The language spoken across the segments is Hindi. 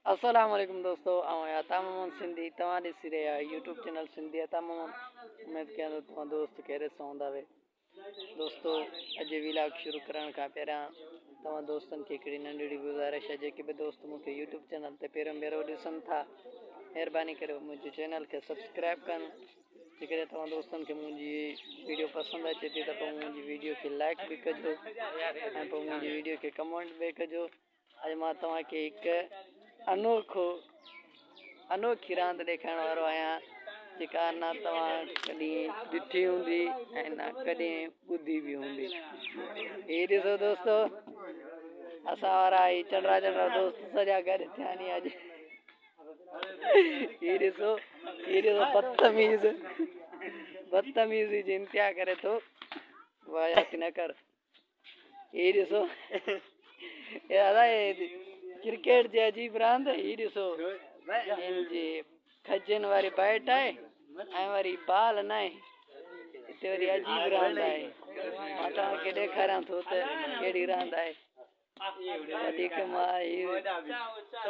अस्सलाम वालेकुम दोस्तों, आया तमाम सिंधी तव्हां ॾिसी रहिया यूट्यूब चैनल सिंधी तमाम उम्मीद कयां थो तव्हां दोस्त कहिड़े सां हूंदा वे। दोस्तों अॼु व्लॉग शुरू करण खां पहिरियां तव्हां दोस्तनि खे हिकिड़ी नंढड़ी गुज़ारिश आहे, जेके बि दोस्त मूंखे यूट्यूब चैनल ते पहिरियों भेरो ॾिसनि था, महिरबानी करे मुंहिंजे चैनल खे सब्सक्राइब कनि। जेकॾहिं तव्हां दोस्तनि खे मुंहिंजी वीडियो पसंदि अचे थी त पोइ मुंहिंजी वीडियो खे लाइक बि कजो ऐं पोइ मुंहिंजी वीडियो खे कमेंट बि कजो। अॼु मां तव्हांखे हिकु अनोखी रांदि ॾेखारण वारो आहियां, जेका न तव्हां कॾहिं ॾिठी हूंदी ऐं न कॾहिं ॿुधी बि हूंदी। हीअ ॾिसो दोस्तो, असां वारा ही चंडरा दोस्त सॼा गॾु थिया आहिनि अॼु। हीअ ॾिसो बदतमीज़ी जी इंतिहा करे थो, वायाती न कर। हीअ ॾिसो क्रिकेट जी अजीब रांदि। हीअ ॾिसो हिनजी खजनि वारी बैट आहे ऐं वरी बाल न आहे, हिते वरी अजीब रांदि आहे। मां तव्हांखे ॾेखारियां थो त कहिड़ी रांदि आहे। वधीक मां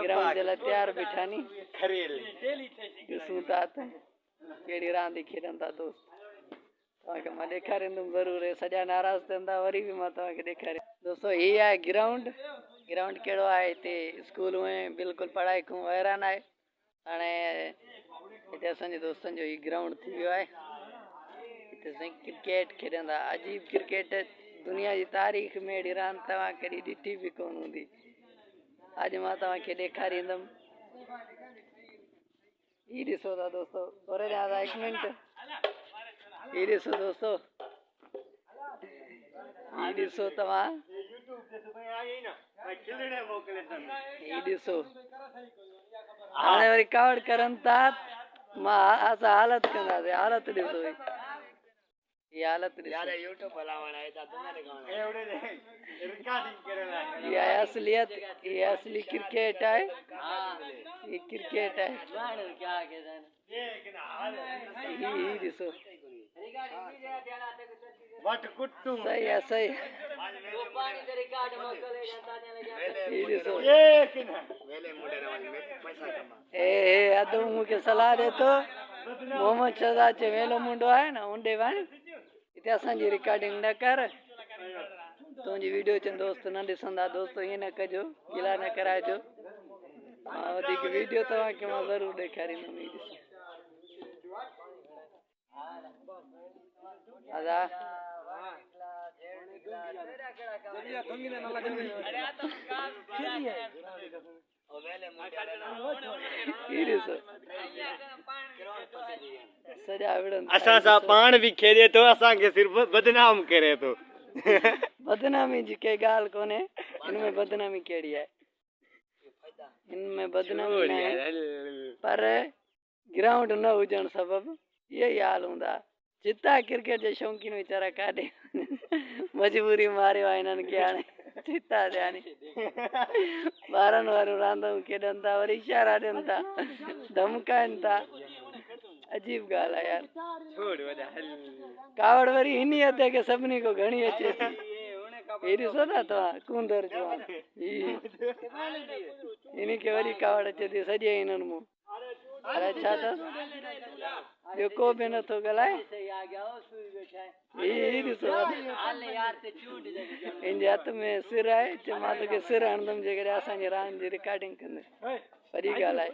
ग्राउंड जे लाइ तयारु बीठा नी, ॾिसूं था त कहिड़ी रांदि खेॾनि था दोस्त। तव्हांखे मां ॾेखारींदुमि ज़रूरु, सॼा नाराज़ थियनि था वरी बि मां तव्हांखे ॾेखारियां। दोस्तो हीअ आहे ग्राउंड कहिड़ो आहे हिते। स्कूल में बिल्कुलु पढ़ाई खां हैरान आहे। हाणे हिते असांजे दोस्तनि जो हीउ ग्राउंड थी वियो आहे, हिते साईं क्रिकेट खेॾंदा। अजीब क्रिकेट, दुनिया जी तारीख़ में अहिड़ी रांदि तव्हां कॾहिं ॾिठी बि कोन हूंदी। अॼु मां तव्हांखे ॾेखारींदुमि। हीअ ॾिसो था दोस्तो, और हिकु मिंट, हीअ ॾिसो दोस्तो, हीअ ॾिसो तव्हां, हीअ ॾिसो हाणे वरी कावड़ करनि था। असां हालत कंदासीं, हालत ॾिसो, ये हालत ॾिसो। ये असलियत, ये असली क्रिकेट है, ये क्रिकेट है। ये ॾिसो, सही है, सही है। ये ॾिसो, अधु मूंखे सलाह ॾे थो। मोहम्मद शहजाद जे वेलो मुंडो आहे न, उंडे वञ, हिते असांजी रिकॉर्डिंग न कर। तुंहिंजी वीडियो अचनि दोस्त न ॾिसंदा। दोस्तो ईअं न कजो, गिला न कराइजो। मां वधीक वीडियो तव्हांखे मां ज़रूरु ॾेखारींदुमि। असां सां पाण बि खेॾे थो, असांखे सिर्फ़ बदनाम करे थो। बदनामी जी के ॻाल्हि कोन्हे, हिनमें बदनामी कहिड़ी आहे? हिनमें बदनामी न आहे, पर ग्राउंड न हुजण सबबु इहो ई हाल हूंदा। जिता क्रिकेट जे शौक़ीन वीचारा काॾे मजबूरी मारियो आहे हिननि खे। हाणे चिता थिया नी, ॿारनि वारियूं रांदूं खेॾनि था, वरी इशारा ॾियनि था, धमकाइनि था। अजीब ॻाल्हि आहे यार। कावड़ वरी हिन हद खे सभिनी को घणी अचे थी। हीअ ॾिसो था तव्हां, कूंदर जो हिन खे वरी कावड़ अचे थी सॼे हिननि मूं। अरे छा अथसि, ॿियो को बि नथो ॻाल्हाए। हीअ ॾिसो, हिनजे हथ में सिर आहे। मां तोखे सिर हणंदुमि जेकॾहिं असांजी रांदि जी रिकॉर्डिंग कंदे। वरी ॻाल्हि आहे।